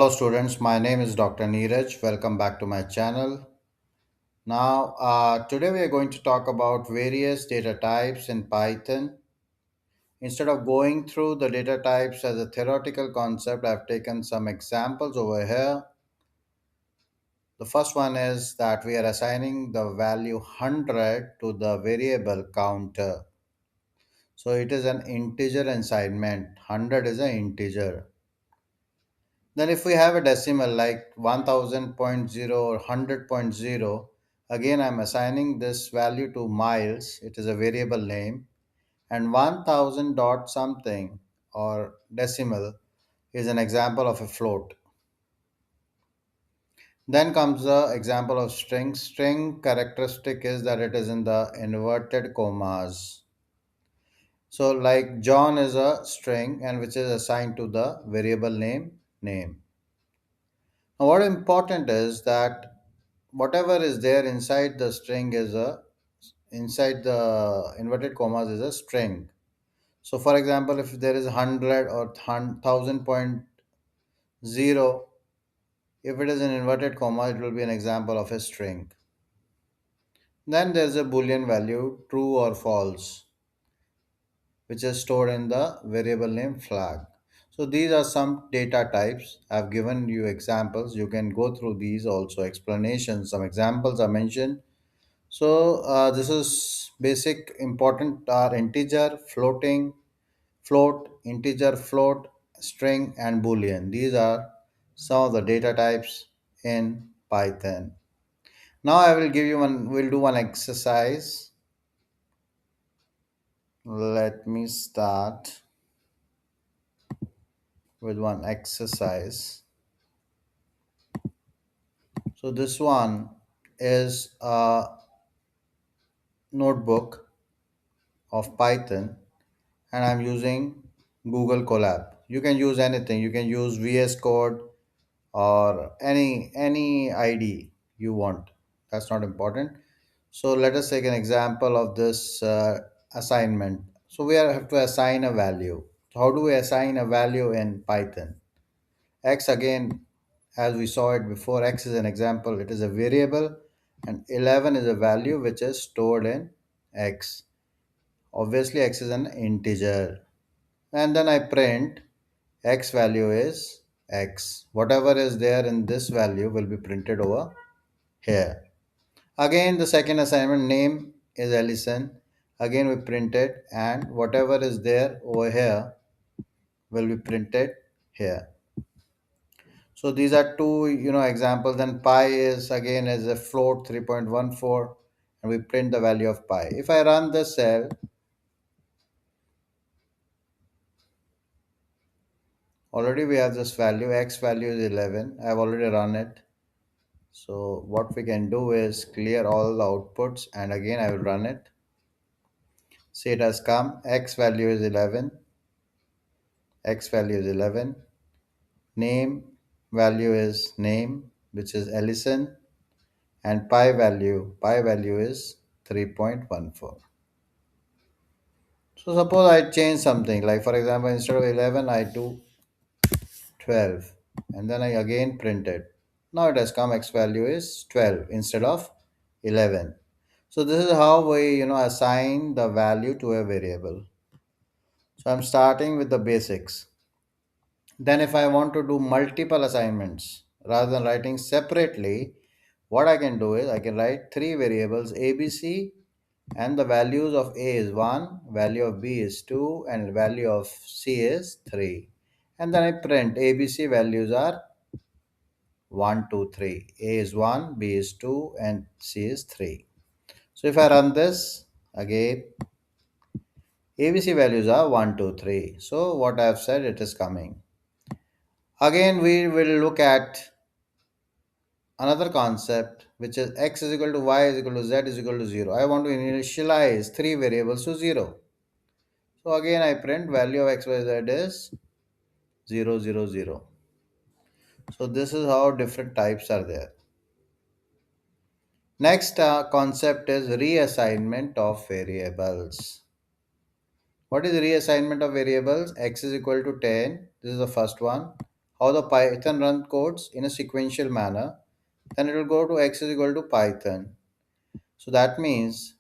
Hello students, my name is Dr. Neeraj. Welcome back to my channel. Today we are going to talk about various data types in Python. Instead of going through the data types as a theoretical concept, I've taken some examples over here. The first one is that we are assigning the value 100 to the variable counter. So it is an integer assignment. 100 is an integer. Then if we have a decimal like 1000.0 or 100.0, again I'm assigning this value to miles. It is a variable name. And 1000 dot something or decimal is an example of a float. Then comes the example of string. String characteristic is that it is in the inverted commas. So like John is a string and which is assigned to the variable name. Now, what important is that whatever is there inside the string is a inside the inverted commas is a string. So, for example, if there is 100 or 1000.0, if it is an inverted comma, it will be an example of a string. Then there is a boolean value, true or false, which is stored in the variable name flag. So these are some data types. I've given you examples. You can go through these also explanations. Some examples are mentioned. So this is basic important are integer, float, integer, float, string, and boolean. These are some of the data types in Python. Now I will give you one. We'll do one exercise. Let me start with one exercise. So this one is a notebook of Python and I'm using Google Colab. You can use anything. You can use VS Code or any ID you want. That's not important. So let us take an example of this assignment. So have to assign a value. How do we assign a value in Python? X again, as we saw it before, X is an example. It is a variable and 11 is a value which is stored in X. Obviously, X is an integer. And then I print X value is X. Whatever is there in this value will be printed over here. Again, the second assignment name is Ellison. Again, we print it, and whatever is there over here will be printed here. So these are two, examples. Then pi is again as a float 3.14, and we print the value of pi. If I run the cell, already we have this value. X value is 11. I have already run it. So what we can do is clear all the outputs, and again I will run it. See, it has come. X value is 11. X value is 11. Name value is name, which is Ellison, and pi value is 3.14. So suppose I change something, like for example, instead of 11, I do 12, and then I again print it. Now it has come. X value is 12 instead of 11. So this is how we assign the value to a variable. So I'm starting with the basics. Then if I want to do multiple assignments rather than writing separately, what I can do is I can write three variables ABC, and the values of A is 1, value of B is 2, and value of C is 3. And then I print ABC values are 1, 2, 3. A is 1, B is 2, and C is 3. So if I run this again, ABC values are 1, 2, 3. So what I have said, it is coming. Again, we will look at another concept, which is x is equal to y is equal to z is equal to 0. I want to initialize three variables to 0. So again I print value of x, y, z is 0, 0, 0. So this is how different types are there. Next concept is reassignment of variables. What is reassignment of variables? X is equal to 10. This is the first one. how the Python run codes in a sequential manner. Then it will go to x is equal to Python. So that means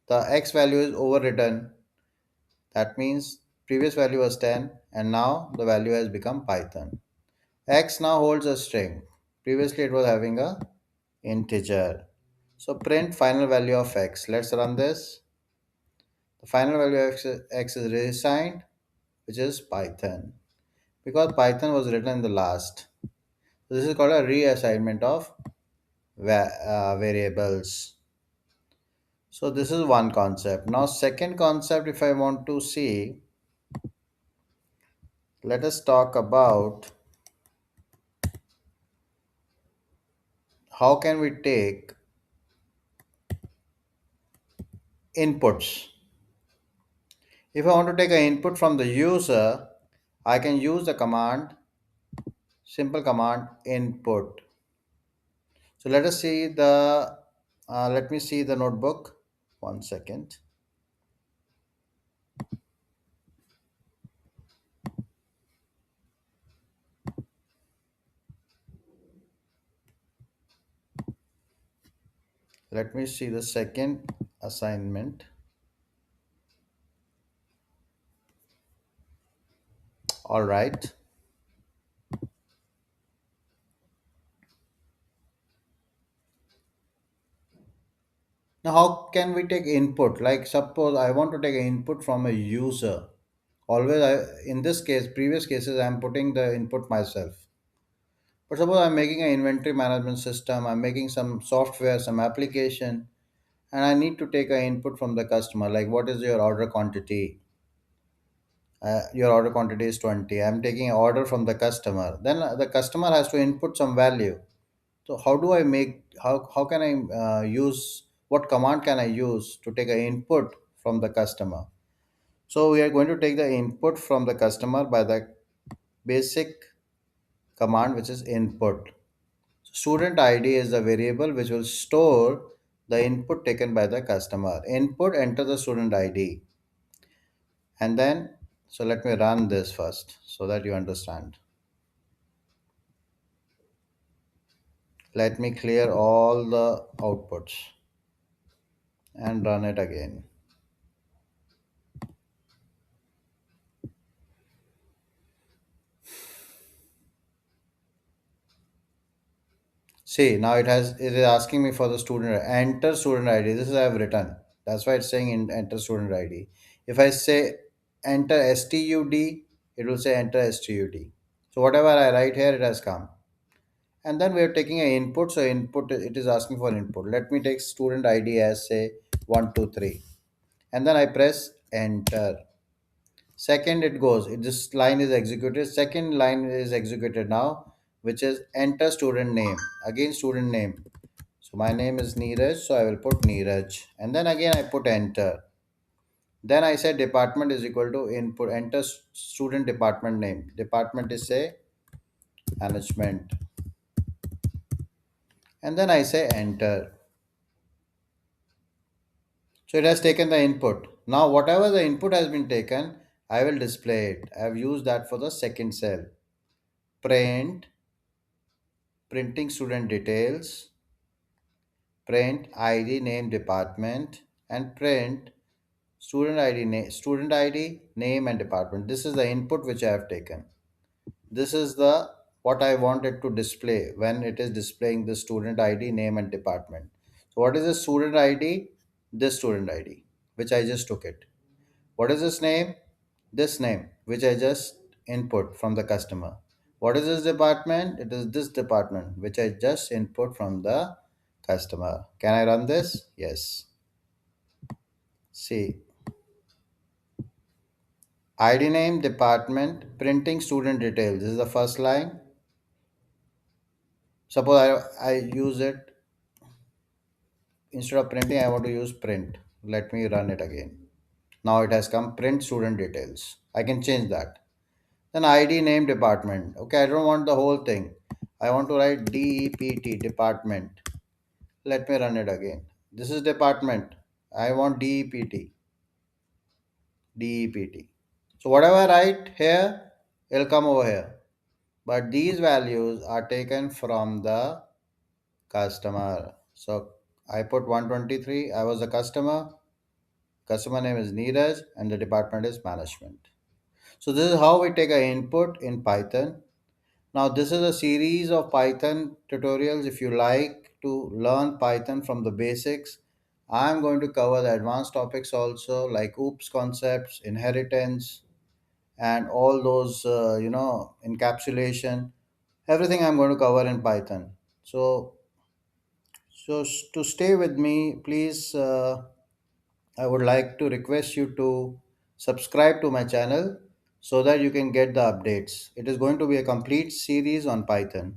the x value is overwritten. That means previous value was 10 and now the value has become Python. X now holds a string. Previously it was having a integer. So print final value of x. Let's run this. The final value of x is reassigned, which is Python. Because Python was written in the last. This is called a reassignment of variables. So this is one concept. Now second concept, if I want to see, let us talk about how can we take inputs. If I want to take an input from the user, I can use the command, simple command input. So let us see the, let me see the notebook. One second. Let me see the second assignment. All right. Now, how can we take input? Like, suppose I want to take an input from a user. Always, in this case, previous cases, I'm putting the input myself. But suppose I'm making an inventory management system, I'm making some software, some application, and I need to take an input from the customer. Like, what is your order quantity? Your order quantity is 20. I'm taking an order from the customer. Then the customer has to input some value. So how do I make, how can I use, what command can I use to take an input from the customer? So we are going to take the input from the customer by the basic command, which is input. Student ID is the variable which will store the input taken by the customer. Input, enter the student ID. And then, so let me run this first so that you understand. Let me clear all the outputs and run it again. See, now it is asking me for the student, enter student ID. This is I have written. That's why it's saying enter student ID. If I say enter STUD, it will say enter STUD. So whatever I write here, it has come. And then we are taking an input. So input, it is asking for input. Let me take student ID as say 123. And then I press enter. Second, it goes. This line is executed. Second line is executed now, which is enter student name. Again, student name. So my name is Neeraj, so I will put Neeraj. And then again, I put enter. Then I say department is equal to input. Enter student department name. Department is say management. And then I say enter. So it has taken the input. Now, whatever the input has been taken, I will display it. I have used that for the second cell. Print, printing student details, print id name department, and print student id name and department. This is the input which I have taken. This is the what I wanted to display when it is displaying the student id name and department. So what is the student id? This student id which I just took it. What is this name? This name which I just input from the customer. What is this department? It is this department which I just input from the customer. Can I run this? Yes. See, ID name, department, printing student details. This is the first line. Suppose I use it, instead of printing, I want to use print. Let me run it again. Now it has come print student details. I can change that. Then ID name department. Okay, I don't want the whole thing. I want to write DEPT department. Let me run it again. This is department. I want DEPT. DEPT. So whatever I write here, it'll come over here. but these values are taken from the customer. So I put 123, I was a customer name is Neeraj, and the department is management. So this is how we take an input in Python. Now this is a series of Python tutorials. If you like to learn Python from the basics, I'm going to cover the advanced topics also, like OOPS concepts, inheritance, and all those encapsulation. Everything I'm going to cover in Python. So to stay with me, please, I would like to request you to subscribe to my channel so that you can get the updates. It is going to be a complete series on Python.